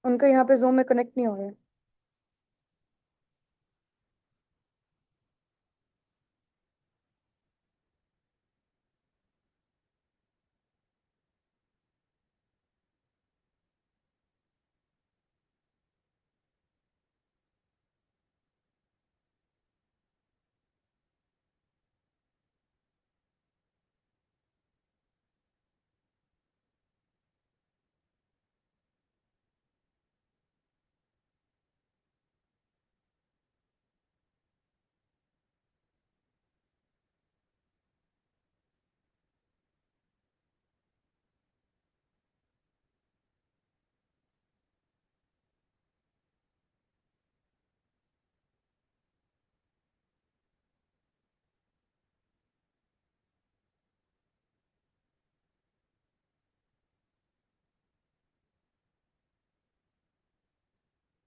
उनका यहाँ पे जूम में कनेक्ट नहीं हो रहा है।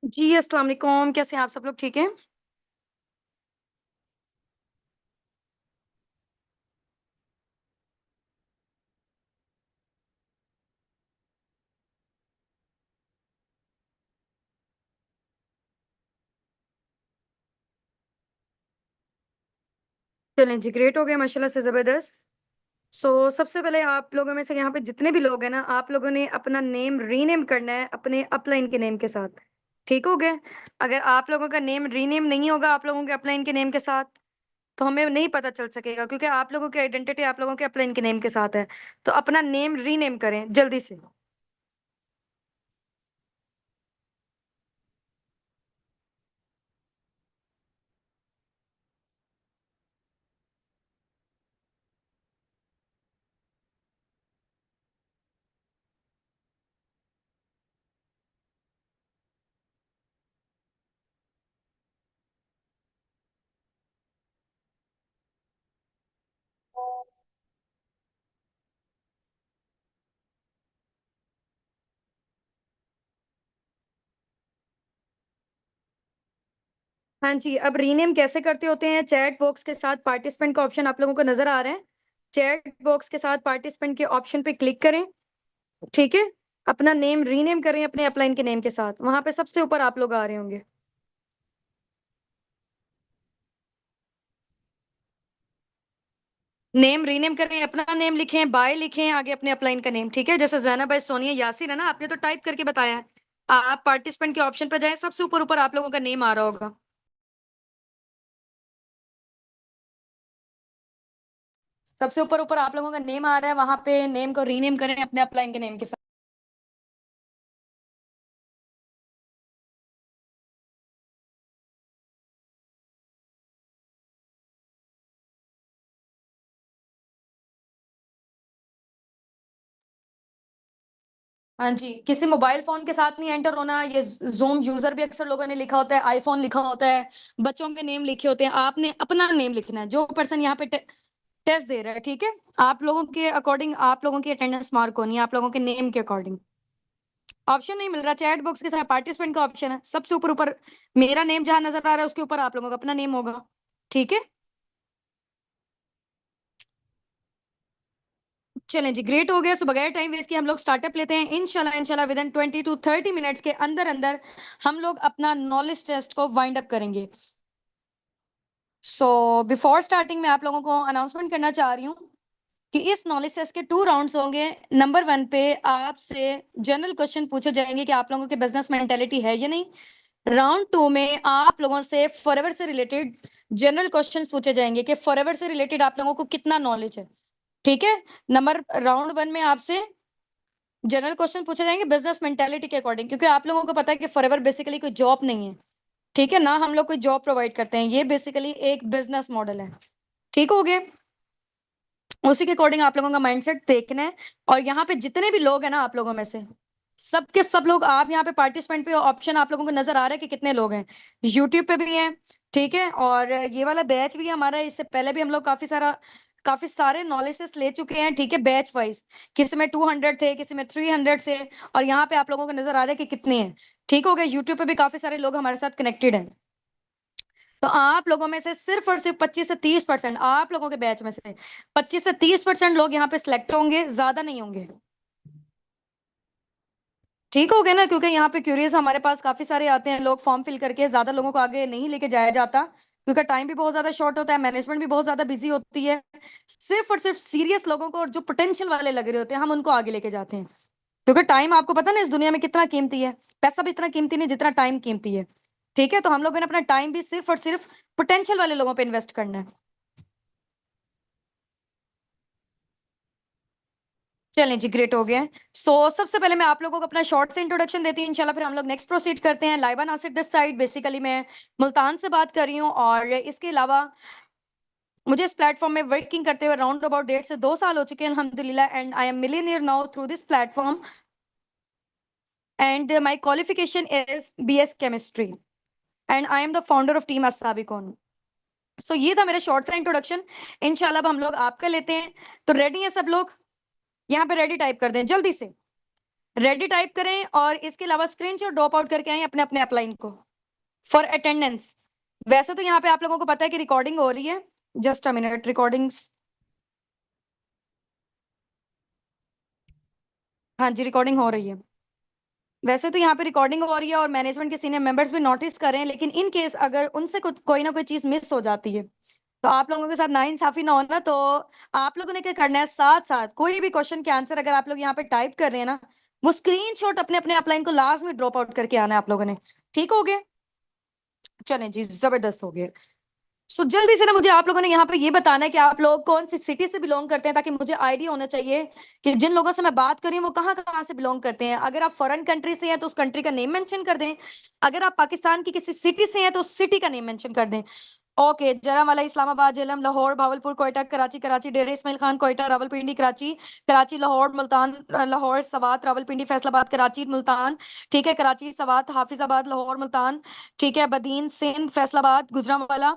जी अस्सलाम वालेकुम, कैसे हैं आप सब लोग? ठीक है। चलें जी, ग्रेट हो गया माशाल्लाह से, जबरदस्त। सबसे पहले आप लोगों में से यहाँ पे जितने भी लोग हैं ना, आप लोगों ने अपना नेम रीनेम करना है अपने अपलाइन के नेम के साथ। ठीक हो गया? अगर आप लोगों का नेम रीनेम नहीं होगा आप लोगों के अपलाइन के नेम के साथ, तो हमें नहीं पता चल सकेगा, क्योंकि आप लोगों की आइडेंटिटी आप लोगों के अपलाइन के नेम के साथ है। तो अपना नेम रीनेम करें जल्दी से। हाँ जी, अब रीनेम कैसे करते होते हैं? चैट बॉक्स के साथ पार्टिसिपेंट का ऑप्शन आप लोगों को नजर आ रहा है। चैट बॉक्स के साथ पार्टिसिपेंट के ऑप्शन पे क्लिक करें। ठीक है। अपना नेम रीनेम करें अपने अपलाइन के नेम के साथ, वहां पे सबसे ऊपर आप लोग आ रहे होंगे। नेम रीनेम करें, अपना नेम लिखें, बाय लिखें आगे अपने अपलाइन का नेम। ठीक है, जैसे जैनब है, सोनिया, यासिर है ना, आपने तो टाइप करके बताया है। आप पार्टिसिपेंट के ऑप्शन पर जाएं, सबसे ऊपर ऊपर आप लोगों का नेम आ रहा होगा। सबसे ऊपर ऊपर आप लोगों का नेम आ रहा है, वहां पे नेम को रीनेम करें अपने अपलाइन के नेम के साथ। हाँ जी, किसी मोबाइल फोन के साथ नहीं एंटर होना। ये जूम यूजर भी अक्सर लोगों ने लिखा होता है, आईफोन लिखा होता है, बच्चों के नेम लिखे होते हैं। आपने अपना नेम लिखना है, जो पर्सन यहाँ पे टेस्ट दे रहा है। ठीक है, आप लोगों के अकॉर्डिंग आप लोगों की अटेंडेंस मार्क होनी है, आप लोगों के नेम के अकॉर्डिंग। ऑप्शन नहीं मिल रहा, चैट बॉक्स के साथ पार्टिसिपेंट का ऑप्शन है, सबसे ऊपर ऊपर मेरा नेम जहां नजर आ रहा है उसके ऊपर आप लोगों का अपना नेम होगा। ठीक है। चलें जी, ग्रेट हो गया। सो बगैर टाइम वेस्ट किए हम लोग स्टार्टअप लेते हैं। इंशाल्लाह इंशाल्लाह विद इन 20 to 30 मिनट्स के अंदर अंदर हम लोग अपना नॉलेज टेस्ट को वाइंड अप करेंगे। बिफोर स्टार्टिंग में आप लोगों को अनाउंसमेंट करना चाह रही हूँ कि इस नॉलेज टेस्ट के 2 राउंड्स होंगे। नंबर 1 पे आपसे जनरल क्वेश्चन पूछे जाएंगे कि आप लोगों की बिजनेस मेंटेलिटी है या नहीं। राउंड 2 में आप लोगों से फॉरएवर से रिलेटेड जनरल क्वेश्चन पूछे जाएंगे कि फॉरएवर से रिलेटेड आप लोगों को कितना नॉलेज है। ठीक है। राउंड 1 में आपसे जनरल क्वेश्चन पूछे जाएंगे बिजनेस मेंटेलिटी के अकॉर्डिंग, क्योंकि आप लोगों को पता है कि फॉरएवर बेसिकली कोई जॉब नहीं है। ठीक है ना, हम लोग कोई जॉब प्रोवाइड करते हैं, ये बेसिकली एक बिजनेस मॉडल है। ठीक हो गया। उसी के अकॉर्डिंग आप लोगों का माइंडसेट देखना है। और यहाँ पे जितने भी लोग हैं ना आप लोगों में से सबके सब लोग, आप यहाँ पे पार्टिसिपेंट पे ऑप्शन आप लोगों को नजर आ रहा है कि कितने लोग हैं। यूट्यूब पे भी हैं। ठीक है, और ये वाला बैच भी हमारा, इससे पहले भी हम लोग काफी सारे नॉलेजेस ले चुके हैं। ठीक है, बैच वाइज किसी में 200 थे, किसी में 300 से, और यहाँ पे आप लोगों को नजर आ रहा है कि कितने हैं। ठीक हो गया, यूट्यूब पे भी काफी सारे लोग हमारे साथ कनेक्टेड हैं। तो आप लोगों में से सिर्फ और सिर्फ 25 से 30% आप लोगों के बैच में से 25 से 30% लोग यहाँ पे सिलेक्ट होंगे, ज्यादा नहीं होंगे। ठीक हो गया ना, क्योंकि यहाँ पे क्यूरियस हमारे पास काफी सारे आते हैं लोग, फॉर्म फिल करके ज्यादा लोगों को आगे नहीं लेके जाया जाता, क्योंकि टाइम भी बहुत ज्यादा शॉर्ट होता है, मैनेजमेंट भी बहुत ज्यादा बिजी होती है। सिर्फ और सिर्फ सीरियस लोगों को और जो पोटेंशियल वाले लग रहे होते हैं हम उनको आगे लेके जाते हैं, क्योंकि टाइम आपको पता ना इस दुनिया में कितना कीमती है। पैसा भी इतना कीमती नहीं जितना टाइम कीमती है। ठीक है, तो हम लोगों ने अपना टाइम भी सिर्फ और सिर्फ पोटेंशियल वाले लोगों पे इन्वेस्ट करना है। चलें जी, ग्रेट हो गया है। सबसे पहले मैं आप लोगों को अपना शॉर्ट से इंट्रोडक्शन देती हूँ इंशाल्लाह, फिर हम लोग नेक्स्ट प्रोसीड करते हैं। Laiba Nasir this side, basically मैं मुल्तान से बात कर रही हूँ, और इसके अलावा मुझे इस प्लेटफॉर्म में वर्किंग करते हुए अराउंड अबाउट 1.5 से 2 साल हो चुके हैं अल्हम्दुलिल्लाह, and I am millionaire now through this platform, and my qualification is BS chemistry, and I am the founder of team अस्साबिकॉन। ये था मेरा शॉर्ट सा इंट्रोडक्शन। इंशाल्लाह अब हम लोग आपका लेते हैं। तो रेडी है सब लोग? यहाँ पे रेडी टाइप कर दें जल्दी से, रेडी टाइप करें, और इसके अलावा स्क्रीनशॉट ड्रॉप आउट करके आए अपने अपने अपलाइन को फॉर अटेंडेंस। वैसे तो यहाँ पे आप लोगों को पता है कि रिकॉर्डिंग हो रही है, जस्ट अ मिनट, रिकॉर्डिंग्स, हाँ जी रिकॉर्डिंग हो रही है। वैसे तो यहाँ पे रिकॉर्डिंग हो रही है और मैनेजमेंट के सीनियर मेंबर्स भी नोटिस कर रहे हैं, लेकिन इन केस अगर उनसे कोई ना कोई चीज मिस हो जाती है तो आप लोगों के साथ नाइंसाफी ना होना। तो आप लोगों ने क्या करना है, साथ साथ कोई भी क्वेश्चन के आंसर अगर आप लोग यहाँ पे टाइप कर रहे हैं ना, वो स्क्रीनशॉट अपने अपने अपलाइन को लाजमी ड्रॉप आउट करके आना है आप लोगों ने। ठीक हो गया? चलें जी, जबरदस्त हो गया। जल्दी से ना मुझे आप लोगों ने यहाँ पे ये बताना है कि आप लोग कौन सी सिटी से बिलोंग करते हैं, ताकि मुझे आइडिया होना चाहिए कि जिन लोगों से मैं बात कर रही हूँ वो कहाँ कहाँ से बिलोंग करते हैं। अगर आप फॉरेन कंट्री से हैं तो उस कंट्री का नेम मेंशन कर दें, अगर आप पाकिस्तान की किसी सिटी से हैं तो उस सिटी का नेम मेंशन कर दें। ओके, जरावाला, इस्लामाबाद, झेलम, लाहौर, भावलपुर, कोयटा, कराची, कराची, डेरा इस्माइल खान, कोयटा, रावलपिंडी, कराची, कराची, लाहौर, मुल्तान, लाहौर, सवात, रावलपिंडी, फैसलाबाद, कराची, मुल्तान, ठीक है, कराची, सवात, हाफिजाबाद, लाहौर, मुल्तान, ठीक है, बदीन, सिंध, फैसलाबाद, गुजरांवाला,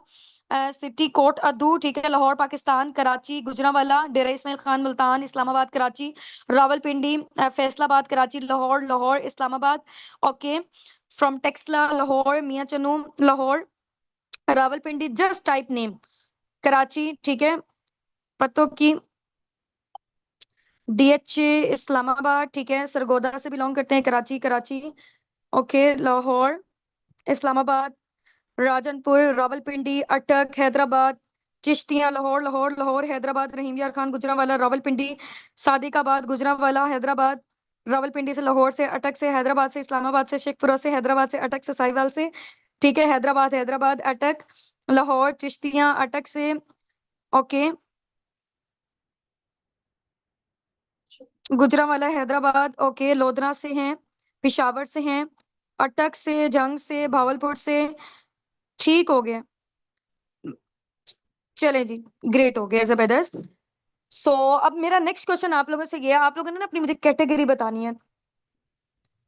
सिटी, कोट अद्दू, ठीक है, Lahore, Pakistan, Karachi, Gujranwala, Dera Ismail Khan, Multan, Islamabad, Karachi, Rawalpindi, Faisalabad, Karachi, Lahore, Lahore, Islamabad, okay, from Taxila, Lahore, Mian Channu, Lahore, Rawalpindi, just type name, Karachi, ठीक है, पतों की, DH इस्लामाबाद, ठीक है, सरगोदा से बिलोंग करते हैं, कराची, कराची, ओके, लाहौर, इस्लामाबाद, राजनपुर, रावलपिंडी, अटक, हैदराबाद, चिश्तियां, लाहौर, लाहौर, लाहौर, हैदराबाद, रहीम यार खान, गुजरांवाला, रावलपिंडी, सादिकाबाद, गुजरांवाला, हैदराबाद, रावलपिंडी से, लाहौर से, अटक से, हैदराबाद से, इस्लामाबाद से, शेखपुरा से, हैदराबाद से, अटक से, साहिवाल से, ठीक है, हैदराबाद, हैदराबाद, अटक, लाहौर, चिश्तियां, अटक से, ओके, गुजरांवाला, हैदराबाद, ओके, लोधरा से हैं, पिशावर से हैं, अटक से, जंग से, भावलपुर से, ठीक हो गया। चले जी, ग्रेट हो गया, जबरदस्त। अब मेरा नेक्स्ट क्वेश्चन आप लोगों से ये है, आप लोगों ने ना अपनी मुझे कैटेगरी बतानी है।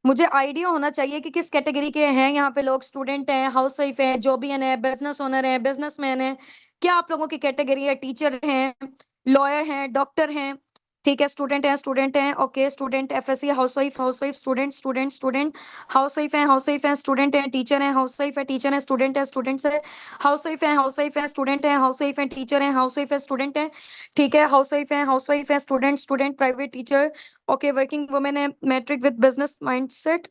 मुझे आइडिया होना चाहिए कि किस कैटेगरी के हैं यहाँ पे लोग, स्टूडेंट हैं, हाउस वाइफ है, जॉबियन है, बिजनेस ओनर है, बिजनेसमैन है, क्या आप लोगों की कैटेगरी है, टीचर हैं, लॉयर हैं, डॉक्टर हैं, ठीक है, स्टूडेंट हैं, okay, student, FSC, housewife, student, student, student, housewife है, स्टूडेंट है, टीचर है, हाउस वाइफ है, टीचर है, स्टूडेंट है, स्टूडेंट्स है, हाउस वाइफ है, स्टूडेंट है, हाउस वाइफ है, टीचर है, हाउस वाइफ है, स्टूडेंट है, ठीक है, हाउस वाइफ है, student, student, private teacher, okay, working women है, matric with business mindset,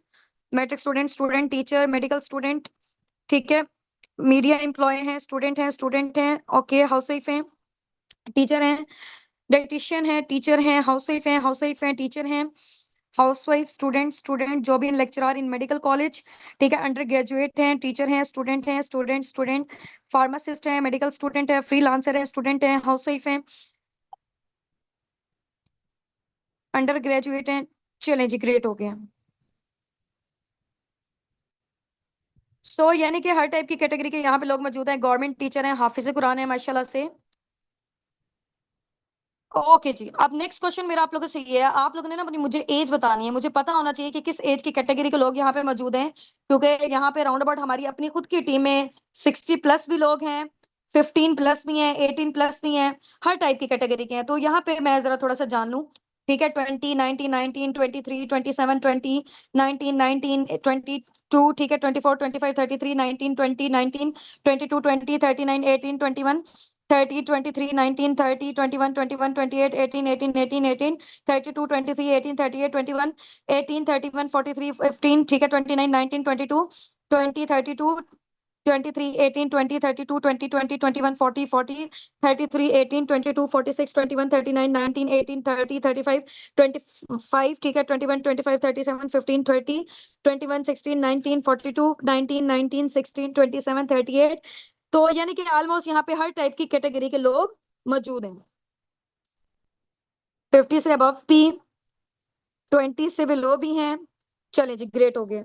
matric student, student, teacher, medical student, ठीक है, मीडिया एम्प्लॉय हैं, स्टूडेंट हैं, ओके, हाउस वाइफ हैं, टीचर हैं, डाइटिशियन है, टीचर हैं, हाउस वाइफ हैं, टीचर हैं, house wife, student, student, job in lecturer in medical college, ठीक है, अंडर ग्रेजुएट हैं, टीचर हैं, स्टूडेंट, स्टूडेंट, फार्मासिस्ट हैं, मेडिकल स्टूडेंट है, फ्रीलांसर है, स्टूडेंट हैं, हाउस वाइफ हैं, अंडर ग्रेजुएट हैं। चलें जी, ग्रेट हो गया। यानी कि हर टाइप की कैटेगरी के यहाँ पे लोग मौजूद हैं, गवर्नमेंट टीचर हैं, हाफिज कुरान है माशाल्लाह से। ओके जी, अब नेक्स्ट क्वेश्चन मेरा आप लोगों से ये है, आप लोगों ने ना अपनी मुझे एज बतानी है, मुझे पता होना चाहिए कि किस एज की कैटेगरी के लोग यहाँ पे मौजूद हैं, क्योंकि यहाँ पे राउंड अबाउट हमारी अपनी खुद की टीम में 60+ भी लोग हैं, 15+ भी हैं, 18+ भी हैं, हर टाइप की कैटेगरी के हैं। तो यहाँ पे मैं जरा थोड़ा सा जान लूँ, ठीक है, 20, 19, 19, 23, 27, 20, 19, 19, 22, ठीक है, 24, 25, 33, 19, 20, 19, 22, 20, 39, 18, 21, 30, 23, 19, 30, 21, 21, 28, 18, 18, 18, 18, 32, 23, 18, 38, 21, 18, 31, 43, 15, ठीक है, 29, 19, 22, 20, 32, 23, 18, 20, 32, 20, 20, 21, 40, 40, 33, 18, 22, 46, 21, 39, 19, 18, 30, 35, 25, ठीक है, 21, 25, 37, 15, 30, 21, 16, 19, 42, 19, 19, 16, 27, 38, तो यानी कि ऑलमोस्ट यहाँ पे हर टाइप की कैटेगरी के लोग मौजूद हैं। 50 से अबव भी, 20 से बिलो भी हैं। चले जी, ग्रेट हो गए।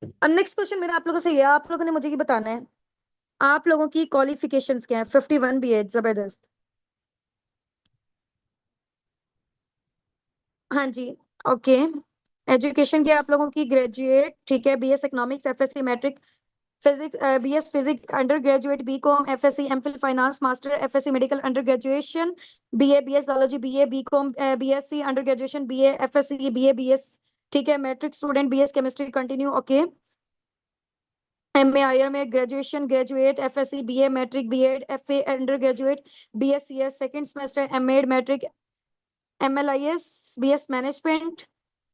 अब नेक्स्ट क्वेश्चन मेरा आप लोगों से ये, आप लोगों ने मुझे ये बताना है आप लोगों की क्वालिफिकेशंस क्या है। 51 भी है, जबरदस्त। हाँ जी, ओके। एजुकेशन क्या है आप लोगों की? ग्रेजुएट, ठीक है, BS economics, FSC matric, physics, BS physics undergraduate, BCom, FSC MPhil finance master, FSC medical undergraduation, BA BS zoology, BA BCom, BSc undergraduation, BA FSC, BA BS, ठीक है, matric student, BS chemistry continue, okay. MA IR में graduation, graduate, FSC, BA matric, BEd, FA undergraduate, BSCS second semester, MEd matric, MLIS, BS management,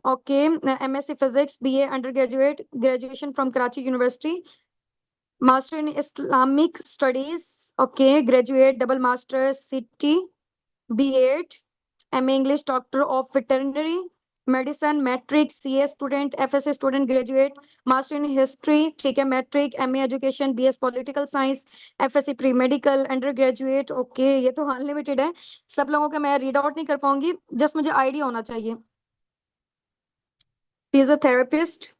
okay, MSc physics, BA undergraduate, graduation from Karachi university, master in Islamic studies, okay, graduate, double master, city, BEd, MA English, doctor of veterinary medicine, matric, CA student, FSc student, graduate, master in history, ठीक है, matric, MA education, BS political science, FSc pre medical undergraduate, okay. ये तो unlimited है, सब लोगों का मैं read out नहीं कर पाऊंगी, जस्ट मुझे आइडिया होना चाहिए। फिजियोथेरेपिस्ट,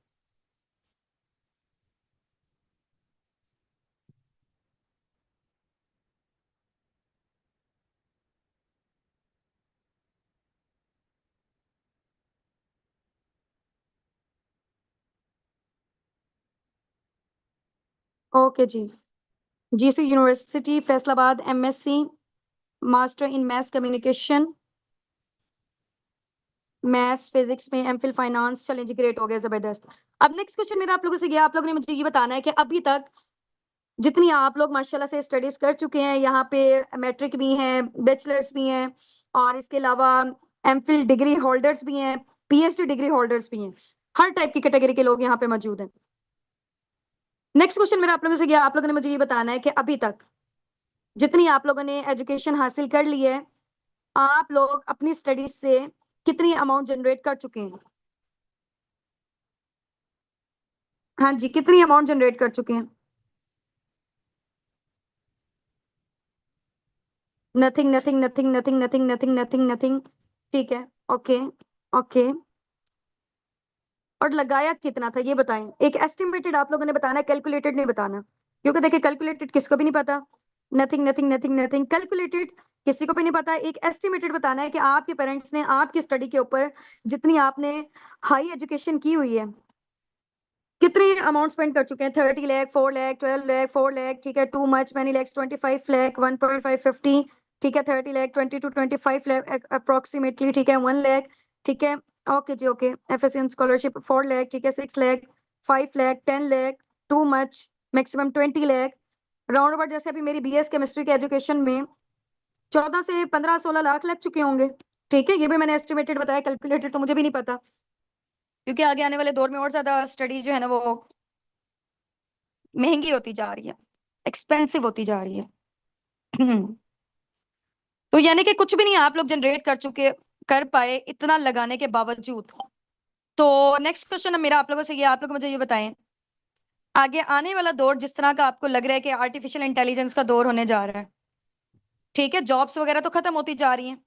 ओके जी। GC university Faisalabad, MSc master in math communication, maths physics में एमफिल फाइनेंस, चलें जी, ग्रेट हो गया, जबरदस्त। अब नेक्स्ट क्वेश्चन मेरा आप लोगों से गया, आप लोगों ने मुझे ये बताना है कि अभी तक जितनी आप लोग माशाल्लाह से स्टडीज कर चुके हैं, यहाँ पे मैट्रिक भी हैं, बैचलर्स भी हैं, और इसके अलावा एमफिल डिग्री होल्डर्स भी हैं, पीएचडी डिग्री होल्डर्स भी हैं, हर टाइप की कैटेगरी के लोग यहाँ पे मौजूद हैं। नेक्स्ट क्वेश्चन मेरा आप लोगों से गया, आप लोगों ने मुझे ये बताना है कि अभी तक जितनी आप लोगों ने एजुकेशन हासिल कर ली है, आप लोग अपनी स्टडीज से कितनी अमाउंट जनरेट कर चुके हैं? हाँ जी, कितनी अमाउंट जनरेट कर चुके हैं? Nothing, nothing, nothing, nothing, nothing, nothing, nothing, nothing, ठीक है, ओके, ओके। और लगाया कितना था ये बताएं, एक एस्टिमेटेड आप लोगों ने बताना है, कैलकुलेटेड नहीं बताना, क्योंकि देखिए कैलकुलेटेड किसको भी नहीं पता। Nothing, nothing, nothing, nothing, calculated किसी को भी नहीं पता, एक एस्टिमेटेड बताना है कि आपके पेरेंट्स ने आपकी स्टडी के ऊपर जितनी आपने हाई एजुकेशन की हुई है, कितने अमाउंट स्पेंड कर चुके हैं। 30 लाख, 4 लाख, 12 लाख, 4 लाख, ठीक है, too much, many lakhs, 25 lakh, 1.5, 50, ठीक है, 30 लाख, 20 to 25 लाख अप्रोक्सीमेटली, ठीक है, 1 लाख, ठीक है, ओके जी, ओके। एफएससी स्कॉलरशिप 4 लाख, ठीक है, 6 lakh, 5 lakh, 10 lakh, too much, maximum 20 lakh, round about जैसे अभी मेरी बीएस केमिस्ट्री के एजुकेशन में 14 से 15, 16 लाख लग चुके होंगे, ठीक है। ये भी मैंने एस्टिमेटेड बताया, कैलकुलेटेड तो मुझे भी नहीं पता, क्योंकि आगे आने वाले दौर में और ज्यादा स्टडी जो है ना वो महंगी होती जा रही है, एक्सपेंसिव होती जा रही है। तो यानी कि कुछ भी नहीं आप लोग जनरेट कर चुके, कर पाए इतना लगाने के बावजूद। तो नेक्स्ट क्वेश्चन मेरा आप लोगों से ये, आप लोग मुझे ये बताएं, आगे आने वाला दौर जिस तरह का आपको लग रहा है कि आर्टिफिशियल इंटेलिजेंस का दौर होने जा रहा है, ठीक है, जॉब्स वगैरह तो खत्म होती जा रही हैं,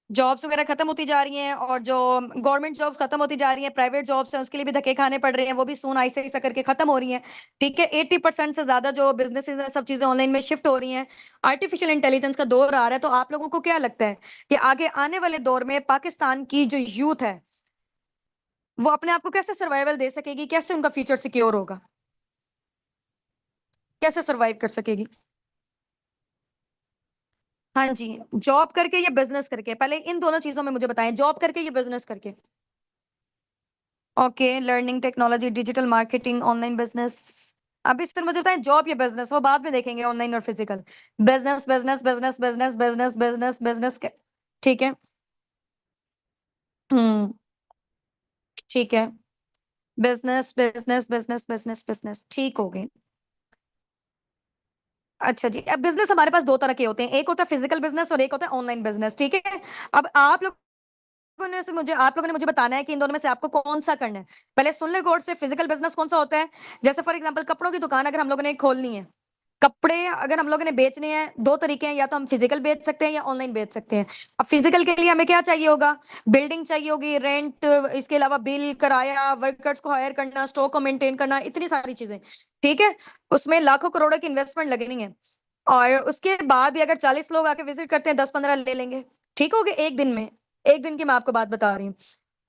जॉब्स वगैरह खत्म होती जा रही हैं, और जो गवर्नमेंट जॉब्स खत्म होती जा रही हैं, प्राइवेट जॉब्स हैं उसके लिए भी धक्के खाने पड़ रहे हैं, वो भी सून ऐसे ऐसा करके खत्म हो रही हैं, ठीक है। 80% से ज्यादा जो बिजनेसेस हैं सब चीजें ऑनलाइन में शिफ्ट हो रही हैं, आर्टिफिशियल इंटेलिजेंस का दौर आ रहा है। तो आप लोगों को क्या लगता है कि आगे आने वाले दौर में पाकिस्तान की जो यूथ है वो अपने आप को कैसे सर्वाइवल दे सकेगी, कैसे उनका फ्यूचर सिक्योर होगा, कैसे सर्वाइव कर सकेगी? हाँ जी, जॉब करके या बिजनेस करके, पहले इन दोनों चीजों में मुझे बताएं, जॉब करके या बिजनेस करके। Okay, learning technology, digital marketing, online business, अभी सर मुझे बताएं, जॉब या बिजनेस, वो बाद में देखेंगे, ऑनलाइन और physical. Business business business business business business business. ठीक है। हम्म। ठीक है। Business business business business business, ठीक हो गए। अच्छा जी, अब बिजनेस हमारे पास दो तरह के होते हैं, एक होता है फिजिकल बिजनेस और एक होता है ऑनलाइन बिजनेस, ठीक है। अब आप लोगों ने मुझे बताना है कि इन दोनों में से आपको कौन सा करना है। पहले सुन ले गौर से, फिजिकल बिजनेस कौन सा होता है। जैसे फॉर एग्जांपल कपड़ों की दुकान अगर हम लोगों ने खोलनी है, कपड़े अगर हम लोगों ने बेचने हैं, दो तरीके हैं, या तो हम फिजिकल बेच सकते हैं या ऑनलाइन बेच सकते हैं। अब फिजिकल के लिए हमें क्या चाहिए होगा, बिल्डिंग चाहिए होगी, रेंट, इसके अलावा बिल, किराया, वर्कर्स को हायर करना, स्टॉक को मेंटेन करना, इतनी सारी चीजें। ठीक है। उसमें लाखों करोड़ों की इन्वेस्टमेंट लगनी है। और उसके बाद भी अगर 40 लोग आके विजिट करते हैं, 10-15 ले लेंगे। ठीक हो गया, एक दिन में। एक दिन की मैं आपको बात बता रही हूँ।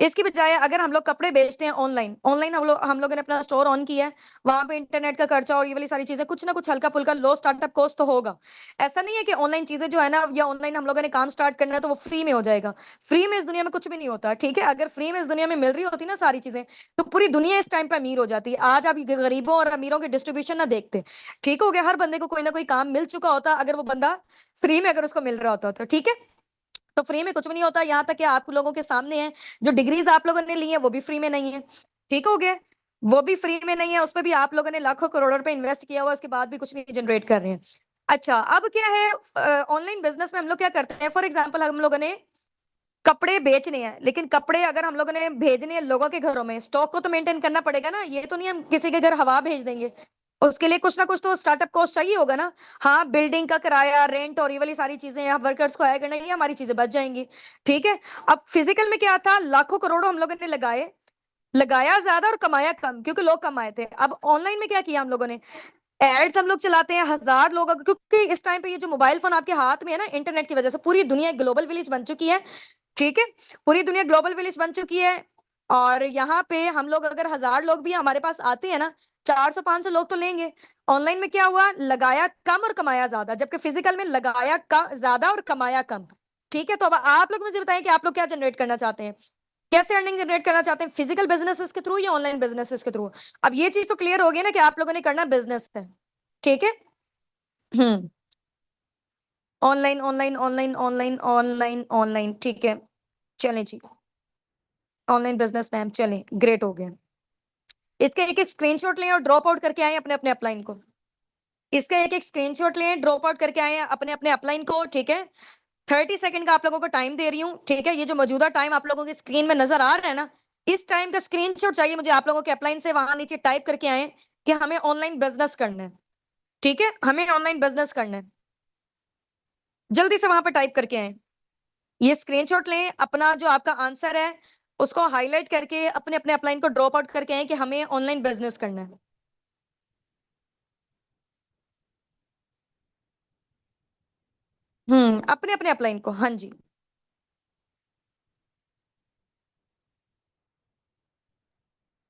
इसकी बजाय अगर हम लोग कपड़े बेचते हैं ऑनलाइन, ऑनलाइन हम लोगों ने अपना स्टोर ऑन किया है, वहां पे इंटरनेट का खर्चा और ये वाली सारी चीजें, कुछ ना कुछ हल्का फुल्का लो स्टार्टअप कॉस्ट तो होगा। ऐसा नहीं है कि ऑनलाइन चीजें जो है ना, या ऑनलाइन हम लोगों ने काम स्टार्ट करना है तो वो फ्री में हो जाएगा। फ्री में इस दुनिया में कुछ भी नहीं होता, ठीक है। अगर फ्री में इस दुनिया में मिल रही होती ना सारी चीजें, तो पूरी दुनिया इस टाइम पे अमीर हो जाती है। आज आप गरीबों और अमीरों के डिस्ट्रीब्यूशन ना देखते। ठीक हो गया, हर बंदे को कोई ना कोई काम मिल चुका होता, अगर वो बंदा फ्री में अगर उसको मिल रहा होता तो, ठीक है। तो फ्री में कुछ भी नहीं होता, यहाँ तक कि आप लोगों के सामने है, जो डिग्रीज आप लोगों ने ली है वो भी फ्री में नहीं है। ठीक हो गया। वो भी फ्री में नहीं है, उस पर भी आप लोगों ने लाखों करोड़ों रुपए इन्वेस्ट किया हुआ, उसके बाद भी कुछ नहीं जनरेट कर रहे हैं। अच्छा, अब क्या है, ऑनलाइन बिजनेस में हम लोग क्या करते हैं, फॉर एग्जाम्पल हम लोगों ने कपड़े बेचने हैं, लेकिन कपड़े अगर हम लोगों ने भेजने हैं लोगों के घरों में, स्टॉक को तो मेंटेन करना पड़ेगा ना, ये तो नहीं हम किसी के घर हवा भेज देंगे। उसके लिए कुछ ना कुछ तो स्टार्टअप कॉस्ट चाहिए होगा ना। हाँ, बिल्डिंग का किराया, रेंट और ये वाली सारी चीजें, यहाँ वर्कर्स को हायर करना, ये हमारी चीजें बच जाएंगी। ठीक है। अब फिजिकल में क्या था, लाखों करोड़ों हम लोगों ने लगाए, लगाया ज्यादा और कमाया कम, क्योंकि लोग कम आए थे। अब ऑनलाइन में क्या किया हम लोगों ने, एड्स हम लोग चलाते हैं, 1000 लोग क्योंकि इस टाइम पे ये जो मोबाइल फोन आपके हाथ में है ना, इंटरनेट की वजह से पूरी दुनिया एक ग्लोबल विलेज बन चुकी है। ठीक है। पूरी दुनिया ग्लोबल विलेज बन चुकी है। और यहाँ पे हम लोग अगर 1000 लोग भी हमारे पास आते हैं ना, 400-500 लोग तो लेंगे। ऑनलाइन में क्या हुआ, लगाया कम और कमाया ज्यादा, जबकि फिजिकल में लगाया कम ज्यादा और कमाया कम। ठीक है। तो अब आप लोग मुझे बताएं कि आप लोग क्या जनरेट करना चाहते हैं, कैसे अर्निंग जनरेट करना चाहते हैं, फिजिकल बिजनेसेस के थ्रू या ऑनलाइन बिजनेसेस के थ्रू। अब ये चीज तो क्लियर हो गई ना कि आप लोगों ने करना बिजनेस है। ठीक है। हम्म। Online online online online online online, ठीक है। चलें जी। ऑनलाइन बिजनेस मैम, चलें, ग्रेट हो गया। इसका एक एक स्क्रीनशॉट लें और ड्रॉप आउट करके आए अपने अपने अपलाइन को। इसका एक एक स्क्रीनशॉट लें, ड्रॉप आउट करके आए अपने अपने अपलाइन को, ठीक है। 30 सेकंड का आप लोगों को टाइम दे रही हूँ, ठीक है। ये जो मौजूदा टाइम आप लोगों की स्क्रीन में नजर आ रहा है ना, इस टाइम का स्क्रीनशॉट चाहिए मुझे आप लोगों के अपलाइन से, वहां नीचे टाइप करके आए कि हमें ऑनलाइन बिजनेस करना है। ठीक है, हमें ऑनलाइन बिजनेस करना है। जल्दी से वहां पर टाइप करके आए। ये स्क्रीनशॉट लें, अपना जो आपका आंसर है उसको हाईलाइट करके अपने अपने अपलाइन को ड्रॉप आउट करके आए कि हमें ऑनलाइन बिजनेस करना है। अपने अपने अपलाइन को, हाँ जी।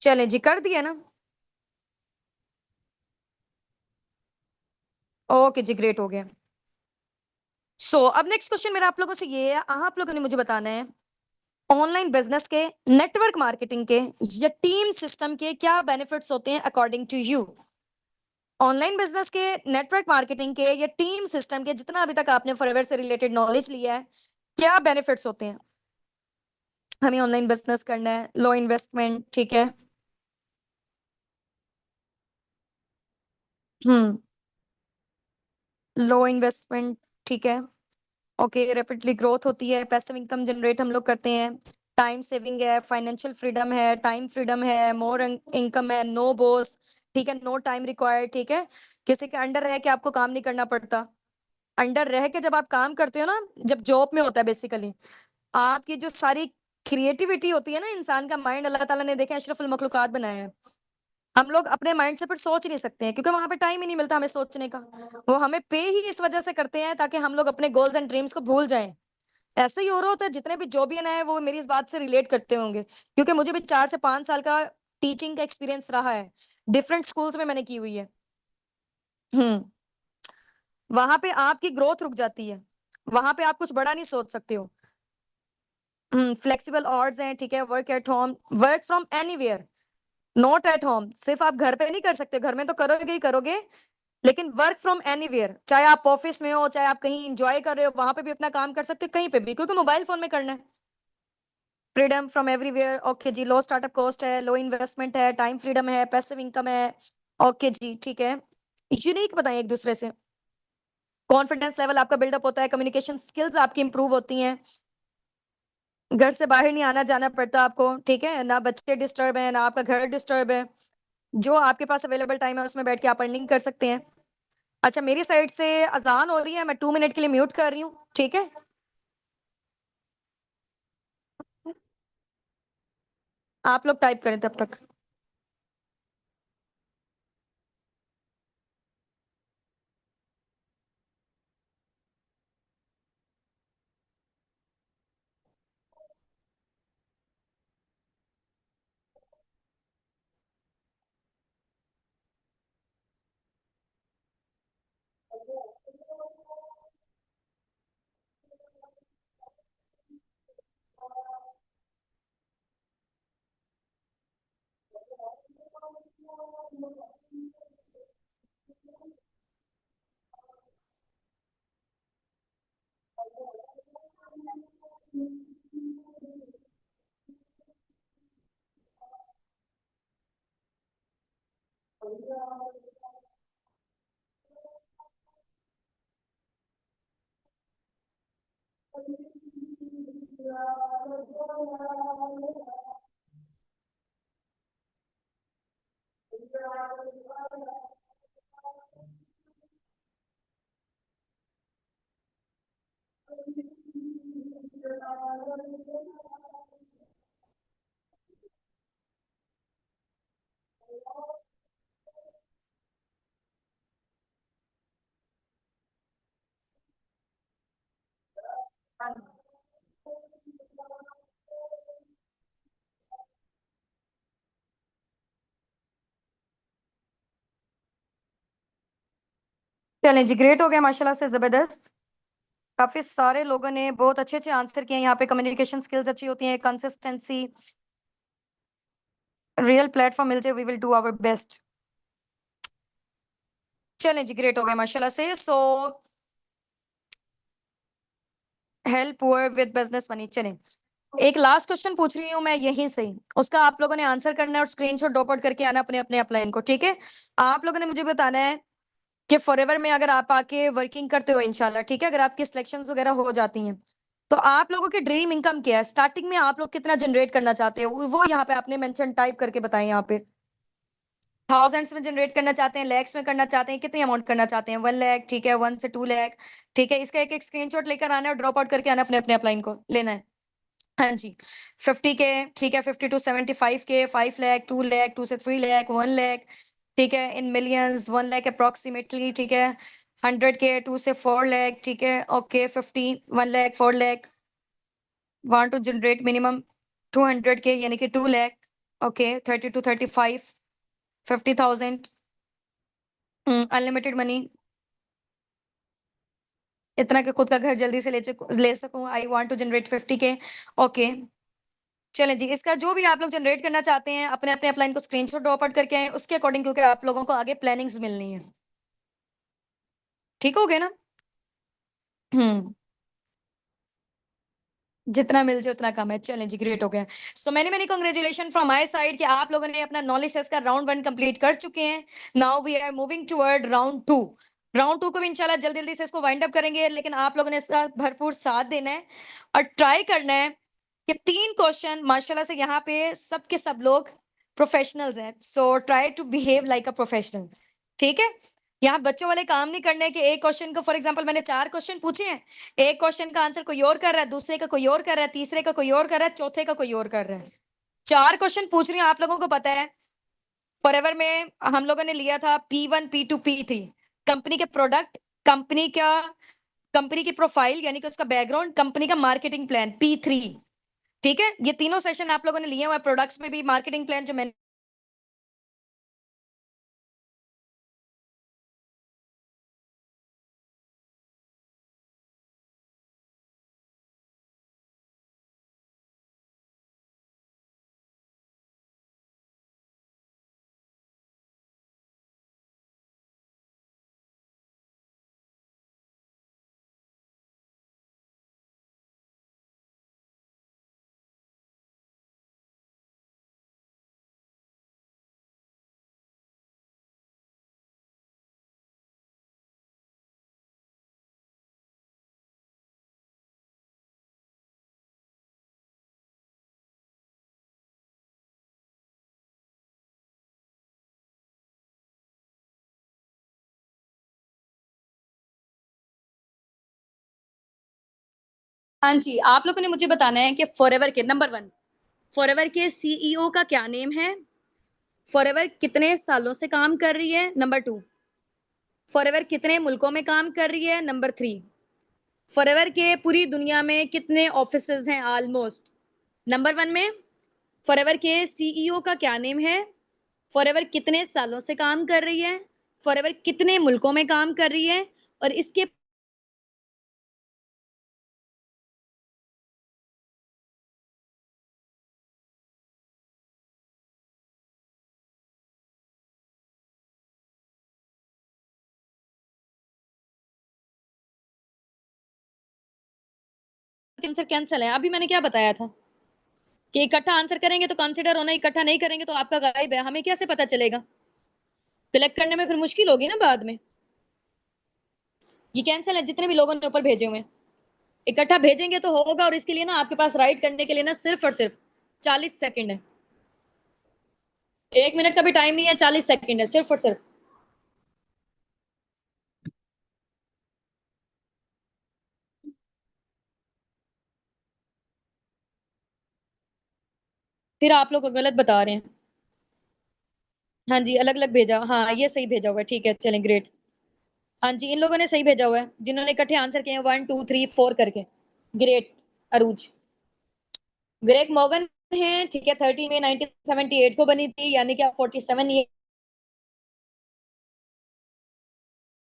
चलें जी, कर दिया ना। ओके जी, ग्रेट हो गया। अब नेक्स्ट क्वेश्चन मेरा आप लोगों से ये है, आप लोगों ने मुझे बताना है ऑनलाइन बिजनेस के, नेटवर्क मार्केटिंग के या टीम सिस्टम के क्या बेनिफिट्स होते हैं according to you. Online business के, नेटवर्क मार्केटिंग के या टीम सिस्टम के, जितना अभी तक आपने फॉरएवर से रिलेटेड नॉलेज लिया है, क्या बेनिफिट्स होते हैं। हमें ऑनलाइन बिजनेस करना है, लो इन्वेस्टमेंट, ठीक है। हम्म। लो इन्वेस्टमेंट, ठीक है। ओके, रैपिडली ग्रोथ होती है, पैसिव इनकम जनरेट हम लोग करते हैं, टाइम सेविंग है, फाइनेंशियल फ्रीडम है, टाइम फ्रीडम है, मोर इनकम है, नो बॉस, ठीक है, नो टाइम रिक्वायर्ड, ठीक है। किसी के अंडर रह के आपको काम नहीं करना पड़ता। अंडर रह के जब आप काम करते हो ना, जब जॉब में होता है बेसिकली, आपकी जो सारी क्रिएटिविटी होती है ना, इंसान का माइंड अल्लाह ताला ने देखा अशरफुल मखलूकात बनाया है। हम लोग अपने माइंड से फिर सोच ही नहीं सकते हैं, क्योंकि वहां पे टाइम ही नहीं मिलता हमें सोचने का। वो हमें पे ही इस वजह से करते हैं ताकि हम लोग अपने गोल्स एंड ड्रीम्स को भूल जाएं। ऐसे ही हो रहा होता है, जितने भी जॉबियन है वो मेरी इस बात से रिलेट करते होंगे, क्योंकि मुझे भी 4 से 5 साल का टीचिंग का एक्सपीरियंस रहा है। डिफरेंट स्कूल्स में मैंने की हुई है। हम्म। वहां पे आपकी ग्रोथ रुक जाती है, वहां पे आप कुछ बड़ा नहीं सोच सकते हो। फ्लेक्सिबल आवर्स हैं, ठीक है, work at home, work from anywhere, not at home, सिर्फ आप घर पे नहीं कर सकते, घर में तो करोगे ही करोगे, लेकिन वर्क फ्रॉम एनीवेयर, चाहे आप ऑफिस में हो, चाहे आप कहीं इंजॉय कर रहे हो, वहां पे भी अपना काम कर सकते हो, कहीं पे भी, क्योंकि मोबाइल फोन में करना है। फ्रीडम फ्रॉम एवरीवेयर, ओके जी। लो स्टार्टअप कॉस्ट है, लो इन्वेस्टमेंट है, टाइम फ्रीडम है, पैसिव इनकम है, ओके जी, ठीक है। यूनिक बताएं एक दूसरे से, कॉन्फिडेंस लेवल आपका बिल्डअप होता है, कम्युनिकेशन स्किल्स आपकी इंप्रूव होती हैं, घर से बाहर नहीं आना जाना पड़ता आपको, ठीक है ना, बच्चे डिस्टर्ब है ना आपका घर डिस्टर्ब है, जो आपके पास अवेलेबल टाइम है उसमें बैठ के आप अर्निंग कर सकते हैं। अच्छा, मेरी साइड से अजान हो रही है, मैं 2 मिनट के लिए म्यूट कर रही हूँ, ठीक है। आप लोग टाइप करें तब तक। चलें जी, ग्रेट हो गया माशाल्लाह से, जबरदस्त। काफी सारे लोगों ने बहुत अच्छे अच्छे आंसर किए, यहाँ पे कम्युनिकेशन स्किल्स अच्छी होती हैं, कंसिस्टेंसी, रियल प्लेटफॉर्म मिल जाए, we will do our best. चलें जी, ग्रेट हो गया माशाल्लाह से। So help poor with business money. चलें, एक लास्ट क्वेश्चन पूछ रही हूँ मैं यहीं से, उसका आप लोगों ने आंसर करना है और स्क्रीनशॉट ड्रॉप आउट करके आना अपने अपने अपलाइन को, ठीक है। आप लोगों ने मुझे बताना है कि फॉरएवर में अगर आप आके वर्किंग करते हो इंशाल्लाह, ठीक है, अगर आपकी सिलेक्शंस वगैरह हो जाती हैं, तो आप लोगों की ड्रीम इनकम क्या है, स्टार्टिंग में आप लोग कितना जनरेट करना चाहते हो, वो यहाँ पे आपने मेंशन टाइप करके बताएं। यहाँ पे थाउजेंड्स में जनरेट करना चाहते हैं, लैक्स में करना चाहते हैं, कितनी अमाउंट करना चाहते हैं, 1 लाख, ठीक है, 1 से 2 लाख, ठीक है। इसका एक एक स्क्रीनशॉट लेकर आना है और ड्रॉप आउट करके आना, अपने अपने अपलाइन को लेना है। हाँ जी, 50 के, ठीक है, 50 to 75 के, 5 लाख, 2 लाख, 2 से 3 लाख, 1 लाख, ठीक है, इन मिलियंस, 1 लाख अप्रोक्सीमेटली, ठीक है, 100 के, 2 से 4 लाख, ठीक है, okay, 50, 1 lakh, 4 lakh, want to generate minimum 200 K, यानी कि 2 lakh, okay, 30 to 35, 50,000, unlimited money, इतना कि खुद का घर जल्दी से ले सकूं, आई वांट टू जनरेट 50 के, ओके। चलें जी, इसका जो भी आप लोग जनरेट करना चाहते हैं, अपने अपने अपलाइन को स्क्रीनशॉट ड्रॉप आउट करके आए उसके अकॉर्डिंग, क्योंकि आप लोगों को आगे प्लानिंग्स मिलनी है, ठीक हो गया ना। हम्म, जितना मिल जाए उतना कम है। चलें जी, ग्रेट हो गया। So many many congratulation from my side कि आप लोगों ने अपना नॉलेज टेस्ट का राउंड 1 कंप्लीट कर चुके हैं। Now we are moving toward round 2। Round 2 को भी इंशाल्लाह जल्दी जल्दी से इसको वाइंड अप करेंगे, लेकिन आप लोगों ने इसका भरपूर साथ देना है और ट्राई करना है कि 3 क्वेश्चन माशाल्लाह से यहाँ पे सबके सब लोग प्रोफेशनल्स हैं, so try to behave like a professional, ठीक है। यहाँ बच्चों वाले काम नहीं करने के, एक क्वेश्चन को, फॉर एग्जांपल मैंने 4 क्वेश्चन पूछे हैं, एक क्वेश्चन का आंसर कोई और कर रहा है, दूसरे का कोई और कर रहा है, तीसरे का कोई और कर रहा है, चौथे का कोई और कर रहा है। 4 क्वेश्चन पूछ रही हूँ, आप लोगों को पता है फॉरएवर में हम लोगों ने लिया था P1, P2, P3, कंपनी के प्रोडक्ट, कंपनी का, कंपनी की प्रोफाइल यानी कि उसका बैकग्राउंड, कंपनी का मार्केटिंग प्लान P3, ठीक है। ये तीनों सेशन आप लोगों ने लिए हुए, प्रोडक्ट्स में भी मार्केटिंग प्लान जो मैंने हाँ जी, आप लोगों ने मुझे बताना है कि फॉरएवर के नंबर 1 फॉरएवर के सीईओ का क्या नेम है? फॉरएवर कितने सालों से काम कर रही है? नंबर 2 फॉरएवर कितने मुल्कों में काम कर रही है? नंबर 3 फॉरएवर के पूरी दुनिया में कितने ऑफिसेज हैं ऑलमोस्ट? नंबर 1 में फॉरएवर के सीईओ का क्या नेम है? फॉरएवर कितने सालों से काम कर रही है? फॉरएवर कितने मुल्कों में काम कर रही है? और इसके आंसर कैंसिल है। अभी मैंने क्या बताया था कि इकट्ठा आंसर करेंगे तो कंसिडर होना, इकट्ठा नहीं करेंगे तो आपका गायब है। हमें कैसे पता चलेगा? सिलेक्ट करने में फिर मुश्किल होगी ना बाद में। ये कैंसिल है जितने भी लोगों ने ऊपर भेजे हुए हैं। इकट्ठा भेजेंगे तो होगा, और इसके लिए ना आपके पास राइट करने के लिए ना सिर्फ और सिर्फ 40 सेकंड है। 1 मिनट का भी टाइम नहीं है, 40 सेकंड है सिर्फ और सिर्फ। फिर आप लोग गलत बता रहे हैं। हाँ जी, अलग अलग भेजा। हाँ, ये सही भेजा हुआ है। ठीक है, चलें, ग्रेट। हाँ जी, इन लोगों ने सही भेजा हुआ है जिन्होंने इकट्ठे आंसर किए हैं 1 2 3 4 करके। ग्रेट। अरूज। ग्रेग मॉर्गन है, ठीक है, 30 में 1978 को बनी थी, यानी कि आप 47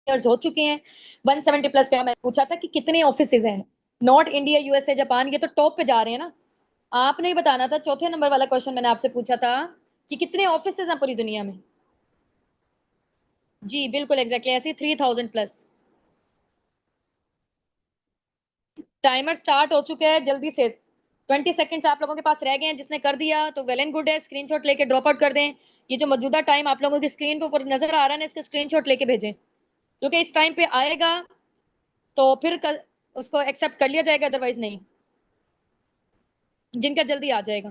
ईयर्स हो चुके हैं। 170 प्लस का मैं पूछा था कि कितने ऑफिसेज हैं। नॉट इंडिया, यूएसए, जापान, ये तो टॉप पे जा रहे हैं ना। आपने ही बताना था, चौथे नंबर वाला क्वेश्चन मैंने आपसे पूछा था कि कितने ऑफिसेज हैं पूरी दुनिया में। जी बिल्कुल, एग्जैक्टली ऐसे 3000 प्लस। टाइमर स्टार्ट हो चुका है, जल्दी से। 20 सेकेंड्स आप लोगों के पास रह गए हैं। जिसने कर दिया तो वेल एंड गुड है, स्क्रीनशॉट लेके ड्रॉप आउट कर दें। ये जो मौजूदा टाइम आप लोगों की स्क्रीन पे ऊपर नजर आ रहा है ना, इसका स्क्रीनशॉट लेके भेजें, क्योंकि इस टाइम पे आएगा तो फिर उसको एक्सेप्ट कर लिया जाएगा, अदरवाइज नहीं। जिनका जल्दी आ जाएगा।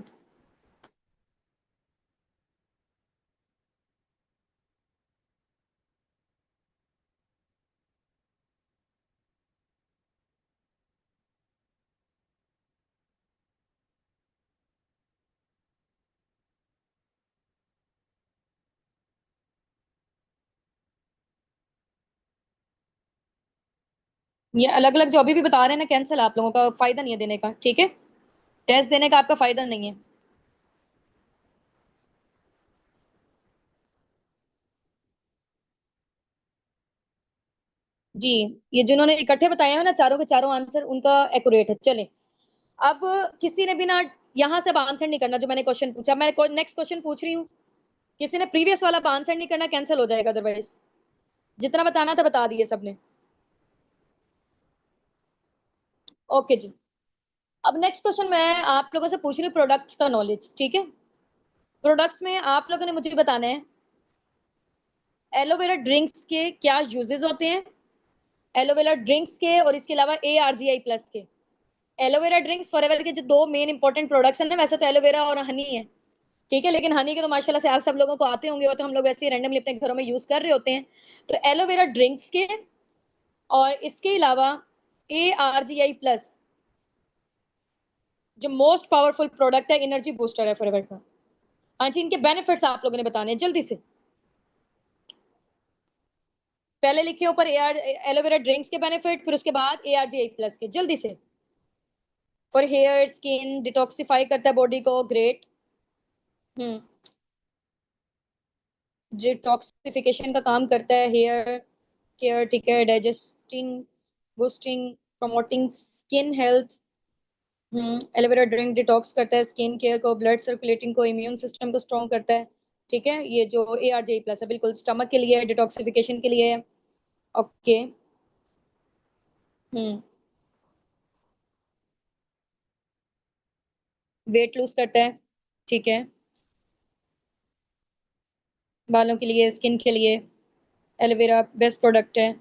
ये अलग अलग जो अभी भी बता रहे हैं ना, कैंसिल। आप लोगों का फायदा नहीं है देने का, ठीक है। टेस्ट देने का आपका फायदा नहीं है। जी, ये जिन्होंने इकट्ठे बताए हैं ना चारों के चारों आंसर, उनका एक्यूरेट है। चले, अब किसी ने भी ना यहाँ से अब आंसर नहीं करना जो मैंने क्वेश्चन पूछा। मैं नेक्स्ट क्वेश्चन पूछ रही हूँ। किसी ने प्रीवियस वाला आंसर नहीं करना, कैंसिल हो जाएगा अदरवाइज। जितना बताना था बता दिए सबने। ओके जी। अब नेक्स्ट क्वेश्चन मैं आप लोगों से पूछ रही हूँ, प्रोडक्ट्स का नॉलेज, ठीक है। प्रोडक्ट्स में आप लोगों ने मुझे बताना है एलोवेरा ड्रिंक्स के क्या यूजेस होते हैं। एलोवेरा ड्रिंक्स के और इसके अलावा ARGI+ के। एलोवेरा ड्रिंक्स फॉरएवर के जो दो मेन इंपॉर्टेंट प्रोडक्ट्स हैं ना, वैसे तो एलोवेरा और हनी है, ठीक है, लेकिन हनी के तो माशाल्लाह से आप सब लोगों को आते होंगे, वो तो हम लोग वैसे ही रैंडमली अपने घरों में यूज कर रहे होते हैं। तो एलोवेरा ड्रिंक्स के और इसके अलावा ARGI+ जो मोस्ट पावरफुल प्रोडक्ट है, एनर्जी बूस्टर है फॉरएवर का। हाँ जी, इनके बेनिफिट्स आप लोगों ने बताने हैं जल्दी से। पहले लिखे ऊपर एलोवेरा ड्रिंक्स के बेनिफिट, फिर उसके बाद ARGI+ के, जल्दी से। फॉर हेयर स्किन, डिटॉक्सिफाई करता है बॉडी को, ग्रेट। हम्म। डिटॉक्सिफिकेशन का काम करता है, हेयर केयर, ठीक है, digesting, boosting, promoting skin health. Aloe vera drink detox करता है स्किन केयर को, ब्लड सर्कुलेटिंग को, इम्यून सिस्टम को स्ट्रॉन्ग करता है, ठीक है। ये जो ARGI+ है, बिल्कुल स्टमक के लिए, डिटॉक्सिफिकेशन के लिए है। ओके। हम्म। वेट लूज करता है, ठीक है। बालों के लिए, स्किन के लिए एलोवेरा बेस्ट प्रोडक्ट है।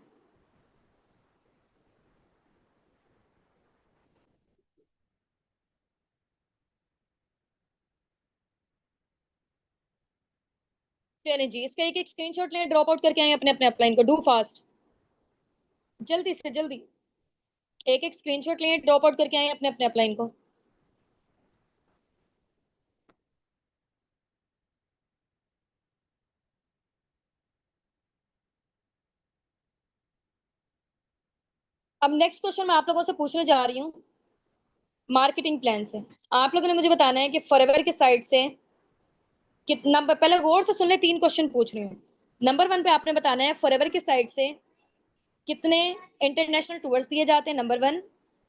चलिए जी, इसका एक एक स्क्रीनशॉट लें, ड्रॉप आउट करके आए अपने अपने अपलाइन को, डू फास्ट, जल्दी से जल्दी। एक एक स्क्रीनशॉट लिए, ड्रॉप आउट करके आए अपने अपने अपलाइन को। अब नेक्स्ट क्वेश्चन मैं आप लोगों से पूछने जा रही हूँ मार्केटिंग प्लान से। आप लोगों ने मुझे बताना है कि फॉरएवर की साइड से कितना, पहले गौर से सुन ले, 3 क्वेश्चन पूछ रही हूँ। नंबर 1 पे आपने बताना है फॉरएवर की साइड से कितने इंटरनेशनल टूर्स दिए जाते हैं, नंबर 1।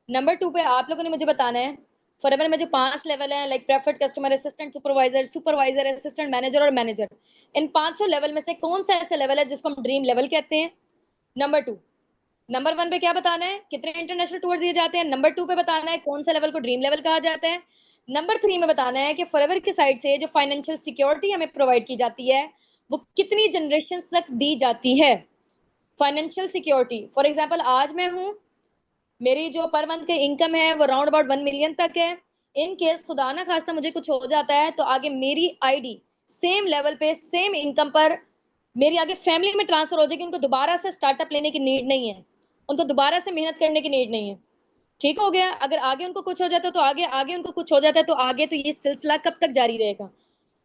नंबर 2 पे आप लोगों ने मुझे बताना है फॉरएवर में जो 5 लेवल है, like preferred customer, assistant, supervisor, supervisor, assistant manager और मैनेजर, इन पांचों लेवल में से कौन सा ऐसा लेवल है जिसको हम ड्रीम लेवल कहते हैं। नंबर 2, नंबर 1 पे क्या बताना है, कितने इंटरनेशनल टूर दिए जाते हैं। नंबर 2 पे बताना है कौन सा लेवल को ड्रीम लेवल कहा जाता है। नंबर 3 में बताना है कि फॉरएवर की साइड से जो फाइनेंशियल सिक्योरिटी हमें प्रोवाइड की जाती है वो कितनी जनरेशन तक दी जाती है। फाइनेंशियल सिक्योरिटी, फॉर एग्जाम्पल आज मैं हूँ, मेरी जो पर मंथ की इनकम है वो राउंड अबाउट 1 मिलियन तक है। इन केस खुदा ना खास्ता मुझे कुछ हो जाता है तो आगे मेरी आईडी सेम लेवल पे सेम इनकम पर मेरी आगे फैमिली में ट्रांसफर हो जाएगी। उनको दोबारा से स्टार्टअप लेने की नीड नहीं है, उनको दोबारा से मेहनत करने की नीड नहीं है। ठीक हो गया। अगर आगे उनको कुछ हो जाता है तो आगे, आगे उनको कुछ हो जाता है तो आगे, तो ये सिलसिला कब तक जारी रहेगा,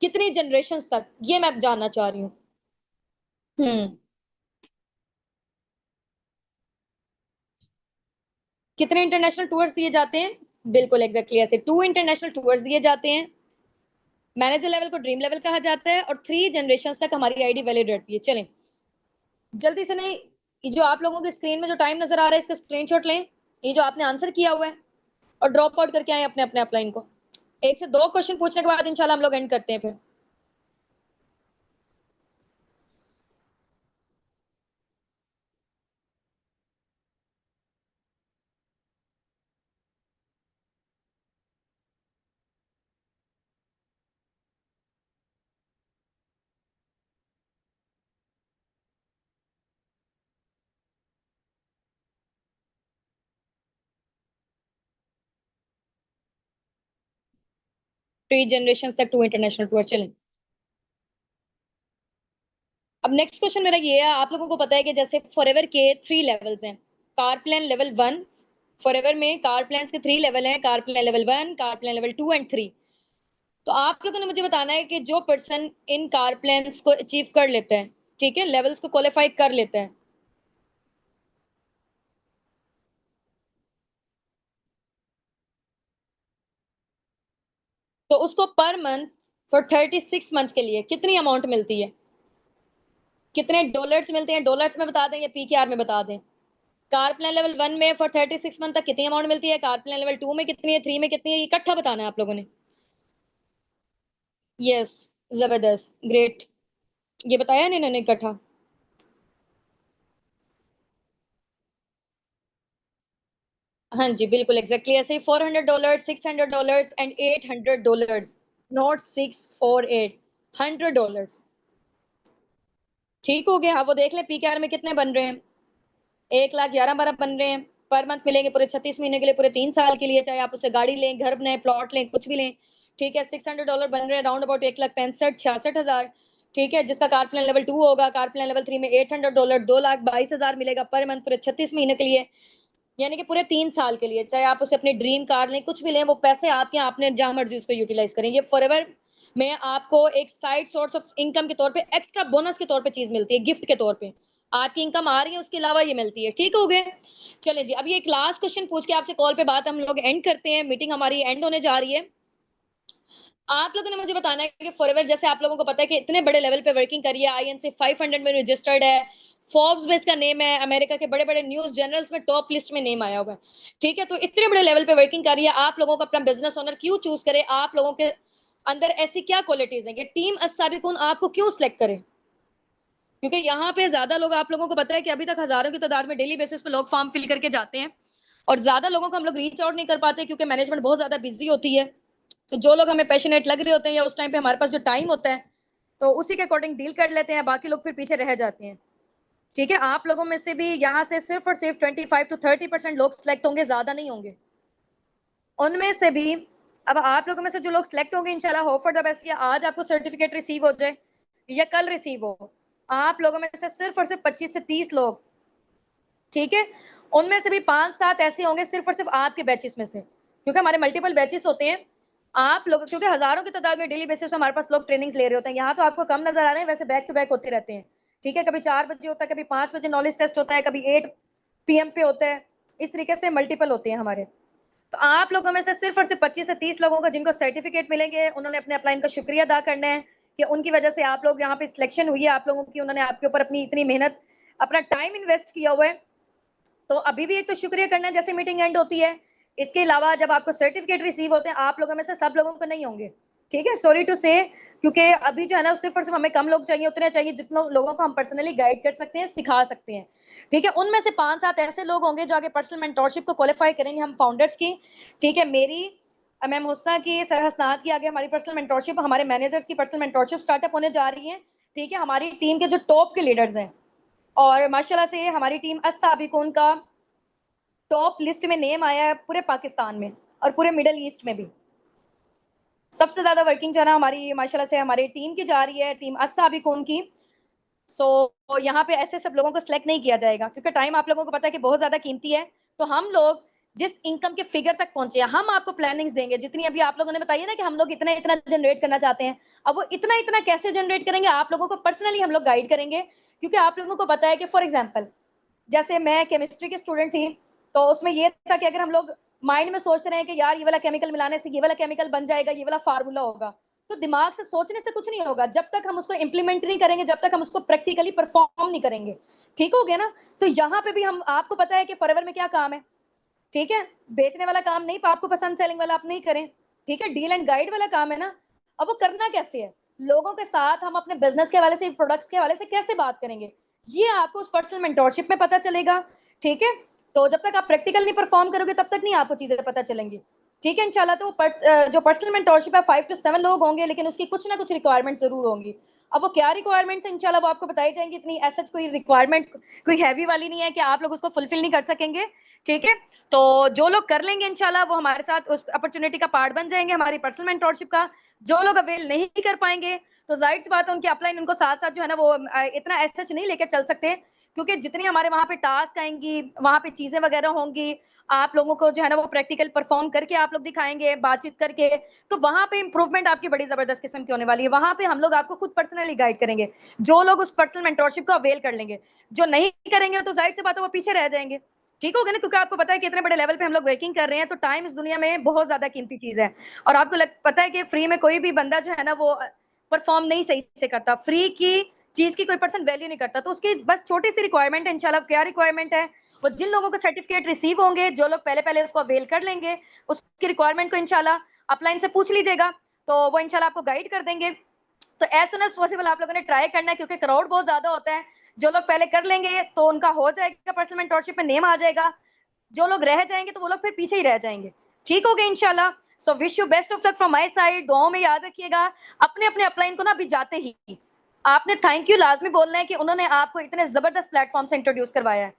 कितनी जनरेशन तक, ये मैं जानना चाह रही हूँ। हम्म। कितने इंटरनेशनल टूर्स दिए जाते हैं, बिल्कुल एग्जैक्टली ऐसे 2 इंटरनेशनल टूर्स दिए जाते हैं। मैनेजर लेवल को ड्रीम लेवल कहा जाता है और 3 जनरेशन तक हमारी आईडी वैलिड रहती है। चलें जल्दी से, नहीं जो आप लोगों के स्क्रीन में जो टाइम नजर आ रहा है इसका स्क्रीनशॉट लें, ये जो आपने आंसर किया हुआ है, और ड्रॉप आउट करके आए अपने अपने अपलाइन को। 1 से 2 क्वेश्चन पूछने के बाद इंशाल्लाह हम लोग एंड करते हैं फिर। थ्री जनरेशन तक 2 इंटरनेशनल टूर। चलें अब नेक्स्ट क्वेश्चन मेरा ये है, आप लोगों को पता है कि जैसे फॉरएवर के 3 लेवल्स हैं। कार प्लान लेवल 1, फॉरएवर में कार प्लान के 3 लेवल हैं, car plan level 1, car plan level 2 and 3। तो आप लोगों ने मुझे बताना है कि जो पर्सन इन कार प्लान्स को अचीव कर लेता है, ठीक है, लेवल्स को क्वालिफाई कर लेता है, तो उसको पर मंथ फॉर 36 मंथ के लिए कितनी अमाउंट मिलती है, कितने डॉलर्स मिलते हैं, डॉलर्स में बता दें या पीकेआर में बता दें। कार प्लान लेवल 1 में फॉर 36 मंथ तक कितनी अमाउंट मिलती है, कार प्लान लेवल 2 में कितनी है, 3 में कितनी है, इकट्ठा बताना है आप लोगों ने। यस, जबरदस्त, ग्रेट। ये बताया नहीं इन्होंने इकट्ठा। हाँ जी बिल्कुल एग्जैक्टली ऐसे ही, $400, $600 एंड $800, नॉट 648, $100। ठीक हो गया। अब वो देख ले पीकेआर में कितने बन रहे हैं, 1,11,12 बन रहे हैं। पर मंथ मिलेंगे पूरे 36 महीने के लिए, पूरे 3 साल के लिए, चाहे आप उससे गाड़ी लें, घर बनाए, प्लॉट लें, कुछ भी लें। ठीक है, $600 बन रहे हैं, राउंड अबाउट 1,65,66,000। ठीक है, जिसका कार प्लान लेवल 2 होगा, कार प्लान लेवल 3 में $800, 2,22,000 मिलेगा पर मंथ पूरे 36 महीने के लिए, यानी कि पूरे 3 साल के लिए। चाहे आप उसे अपनी ड्रीम कार लें, कुछ भी लें, वो पैसे आपके, आपने जहां मर्जी उसको यूटिलाइज करेंगे। फॉरएवर में आपको एक साइड सोर्स ऑफ इनकम के तौर पे, एक्स्ट्रा बोनस के तौर पे चीज मिलती है, गिफ्ट के तौर पे। आपकी इनकम आ रही है, उसके अलावा ये मिलती है। ठीक हो गए। चले जी, अब ये एक लास्ट क्वेश्चन पूछ के आपसे कॉल पे बात हम लोग एंड करते हैं, मीटिंग हमारी एंड होने जा रही है। आप लोगों ने मुझे बताना है कि फॉरएवर, जैसे आप लोगों को पता है कि इतने बड़े लेवल पे वर्किंग करी है, आईएनसी 500 में रजिस्टर्ड है, फोर्ब्स में इसका नेम है, अमेरिका के बड़े बड़े न्यूज जर्नल्स में टॉप लिस्ट में नेम आया हुआ है। ठीक है, तो इतने बड़े लेवल पे वर्किंग करी है, आप लोगों को अपना बिजनेस ओनर क्यों चूज करे, आप लोगों के अंदर ऐसी क्या क्वालिटीज है, टीम अस्साबिकून आपको क्यों सिलेक्ट करे। क्योंकि यहाँ पे ज्यादा लोग, आप लोगों को पता है कि अभी तक हजारों की तादाद में डेली बेसिस पे लोग फॉर्म फिल करके जाते हैं, और ज्यादा लोगों को हम लोग रीच आउट नहीं कर पाते क्योंकि मैनेजमेंट बहुत ज्यादा बिजी होती है। तो जो लोग हमें पैशनेट लग रहे होते हैं या उस टाइम पे हमारे पास जो टाइम होता है, तो उसी के अकॉर्डिंग डील कर लेते हैं, बाकी लोग फिर पीछे रह जाते हैं। ठीक है, आप लोगों में से भी यहाँ से सिर्फ और सिर्फ 25 to 30% लोग सिलेक्ट होंगे, ज्यादा नहीं होंगे। उनमें से भी अब आप लोगों में से जो लोग सिलेक्ट होंगे, इंशाल्लाह होप फॉर द बेस्ट, या आज आपको सर्टिफिकेट रिसीव हो जाए या कल रिसीव हो, आप लोगों में से सिर्फ और सिर्फ 25 से 30 लोग, ठीक है, उनमें से भी 5-7 ऐसे होंगे सिर्फ और सिर्फ आपके बैचेस में से, क्योंकि हमारे मल्टीपल बैचेस होते हैं। आप लोग क्योंकि हजारों की तादाद में डेली बेसिस पे हमारे पास लोग ट्रेनिंग्स ले रहे होते हैं। यहाँ तो आपको कम नजर आ रहे हैं, वैसे बैक टू बैक होते रहते हैं। ठीक है, कभी 4 बजे होता है, कभी 5 बजे नॉलेज टेस्ट होता है, कभी 8 PM पे होता है। इस तरीके से मल्टीपल होते हैं हमारे। तो आप लोगों में से सिर्फ और सिर्फ 25 से 30 लोगों को जिनको सर्टिफिकेट मिलेंगे, उन्होंने अपने अपलाइन का शुक्रिया अदा करना है कि उनकी वजह से आप लोग यहाँ पे सिलेक्शन हुई है आप लोगों की, उन्होंने आपके ऊपर अपनी इतनी मेहनत, अपना टाइम इन्वेस्ट किया हुआ है। तो अभी भी एक तो शुक्रिया करना है जैसे मीटिंग एंड होती है। इसके अलावा जब आपको सर्टिफिकेट रिसीव होते हैं, आप लोगों में से सब लोगों को नहीं होंगे, ठीक है, सॉरी टू से, क्योंकि अभी जो है ना सिर्फ और सिर्फ हमें कम लोग चाहिए, उतने चाहिए जितने लोगों को हम पर्सनली गाइड कर सकते हैं, सिखा सकते हैं। ठीक है, उनमें से 5-7 ऐसे लोग होंगे जो आगे पर्सनल मेंटोरशिप को क्वालिफाई करेंगे हम फाउंडर्स की। ठीक है, मेरी मैम हुस्ना की, सर हसनात की आगे हमारी पर्सनल मेंटोरशिप, हमारे मैनेजर्स की पर्सनल मेंटोरशिप स्टार्टअप होने जा रही है। ठीक है, हमारी टीम के जो टॉप के लीडर्स हैं, और माशाल्लाह से हमारी टीम अस्साबिकून का टॉप लिस्ट में नेम आया है पूरे पाकिस्तान में और पूरे मिडल ईस्ट में भी। सबसे ज्यादा वर्किंग जो है ना हमारी माशाल्लाह से हमारी टीम की जा रही है, टीम अस्साबिकून की। सो यहाँ पे ऐसे सब लोगों को सिलेक्ट नहीं किया जाएगा, क्योंकि टाइम आप लोगों को पता है कि बहुत ज्यादा कीमती है। तो हम लोग जिस इनकम के फिगर तक पहुंचे हैं, हम आपको प्लानिंग्स देंगे, जितनी अभी आप लोगों ने बताई है ना कि हम लोग इतना इतना जनरेट करना चाहते हैं। अब वो इतना इतना कैसे जनरेट करेंगे, आप लोगों को पर्सनली हम लोग गाइड करेंगे, क्योंकि आप लोगों को पता है कि फॉर एग्जाम्पल जैसे मैं केमिस्ट्री की स्टूडेंट थी, तो उसमें ये था कि अगर हम लोग माइंड में सोचते रहे कि यार ये वाला केमिकल मिलाने से ये वाला केमिकल बन जाएगा, ये वाला फार्मूला होगा, तो दिमाग से सोचने से कुछ नहीं होगा जब तक हम उसको इंप्लीमेंट नहीं करेंगे, जब तक हम उसको प्रैक्टिकली परफॉर्म नहीं करेंगे। ठीक हो गया ना? तो यहाँ पे भी हम, आपको पता है कि फॉरएवर में क्या काम है, ठीक है, बेचने वाला काम नहीं, आपको पसंद सेलिंग वाला आप नहीं करें, ठीक है, डील एंड गाइड वाला काम है ना। अब वो करना कैसे है, लोगों के साथ हम अपने बिजनेस के हवाले से, प्रोडक्ट्स के हवाले से कैसे बात करेंगे, ये आपको उस पर्सनल मेंटोरशिप में पता चलेगा। ठीक है, तो जब तक आप प्रैक्टिकल नहीं परफॉर्म करोगे तब तक नहीं आपको चीजें पता चलेंगी। ठीक है, इंशाल्लाह। तो जो पर्सनल मेंटोरशिप है 5 to 7 लोग होंगे, लेकिन उसकी कुछ ना कुछ रिक्वायरमेंट जरूर होंगी। अब वो क्या रिक्वायरमेंट्स है इंशाल्लाह वो आपको बताई जाएंगी। इतनी ऐसा कोई रिक्वायरमेंट कोई हैवी वाली नहीं है कि आप लोग उसको फुलफिल नहीं कर सकेंगे। ठीक है, तो जो लोग कर लेंगे इंशाल्लाह वो हमारे साथ उस अपॉर्चुनिटी का पार्ट बन जाएंगे, हमारी पर्सनल मेंटोरशिप का। जो लोग अवेल नहीं कर पाएंगे तो जाहिर सी बात है उनकी अपलाइन उनको साथ साथ जो है ना वो इतना एसएच नहीं लेके चल सकते, क्योंकि जितनी हमारे वहां पे टास्क आएंगी, वहां पे चीजें वगैरह होंगी, आप लोगों को जो है ना वो प्रैक्टिकल परफॉर्म करके आप लोग दिखाएंगे, बातचीत करके, तो वहां पे इंप्रूवमेंट आपकी बड़ी जबरदस्त किस्म की होने वाली है। वहां पे हम लोग आपको खुद पर्सनली गाइड करेंगे, जो लोग उस पर्सनल मेंटोरशिप को अवेल कर लेंगे। जो नहीं करेंगे तो जाहिर सी बात है वो पीछे रह जाएंगे। ठीक हो गया ना? क्योंकि आपको पता है कि इतने बड़े लेवल पे हम लोग वर्किंग कर रहे हैं, तो टाइम इस दुनिया में बहुत ज्यादा कीमती चीज है। और आपको पता है कि फ्री में कोई भी बंदा जो है ना वो परफॉर्म नहीं सही से करता, फ्री की चीज की कोई पर्सन वैल्यू नहीं करता। तो उसकी बस छोटी सी रिक्वायरमेंट है इंशाल्लाह। क्या रिक्वायरमेंट है? वो जिन लोगों को सर्टिफिकेट रिसीव होंगे, जो लोग पहले पहले उसको अवेल कर लेंगे, उसकी रिक्वायरमेंट को इंशाल्लाह अपलाइन से पूछ लीजिएगा, तो वो इंशाल्लाह आपको गाइड कर देंगे। तो एज सुन एज पॉसिबल आप लोगों ने ट्राई करना है, क्योंकि क्राउड बहुत ज्यादा होता है। जो लोग पहले कर लेंगे तो उनका हो जाएगा, पर्सनल मेंटोरशिप में नेम आ जाएगा। जो लोग रह जाएंगे तो वो लोग फिर पीछे ही रह जाएंगे। ठीक हो गया इंशाल्लाह। So wish you best of luck from my side. दुआओं में याद रखिएगा। अपने अपने अपलाइन को ना अभी जाते ही आपने थैंक यू लाजमी बोलना है कि उन्होंने आपको इतने जबरदस्त प्लेटफॉर्म से इंट्रोड्यूस करवाया है।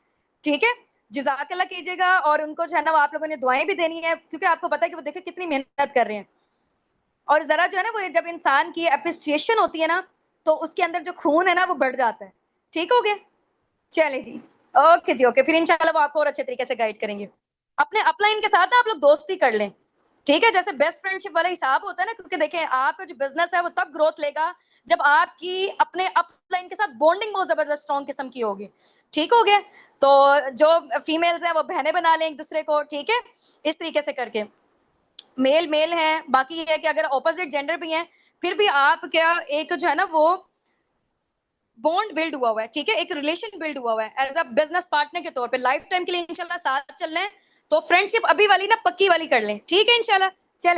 ठीक है, जजाकल्लाह कीजिएगा, और उनको जो है ना आप लोगों ने दुआएं भी देनी है, क्योंकि आपको पता है कि वो देखिए कितनी मेहनत कर रहे हैं। और जरा जो है ना वो जब इंसान की अप्रिसिएशन होती है ना, तो उसके अंदर जो खून है ना वो बढ़ जाता है। ठीक हो गया? चले जी, ओके जी, ओके, फिर इंशाल्लाह वो आपको और अच्छे तरीके से गाइड करेंगे। अपने अपलाइन के साथ आप लोग दोस्ती कर लें, ठीक है, जैसे बेस्ट फ्रेंडशिप वाला हिसाब होता है ना, क्योंकि देखें आपका जो बिजनेस है वो तब ग्रोथ लेगा जब आपकी अपने अपलाइन के साथ बॉन्डिंग बहुत जबरदस्त स्ट्रॉन्ग किस्म की होगी। ठीक हो गया? तो जो फीमेल्स हैं वो बहनें बना लें एक दूसरे को, ठीक है, इस तरीके से करके। मेल मेल है, बाकी ये है कि अगर ऑपोजिट जेंडर भी हैं फिर भी आप क्या एक जो है ना वो बॉन्ड बिल्ड हुआ है, ठीक है, एक रिलेशन बिल्ड हुआ है एज अ बिजनेस पार्टनर के तौर पे, लाइफ टाइम के लिए इंशाल्लाह साथ चल रहे हैं। तो फ्रेंडशिप अभी वाली ना पक्की वाली कर लें, ठीक है इंशाल्लाह। चले।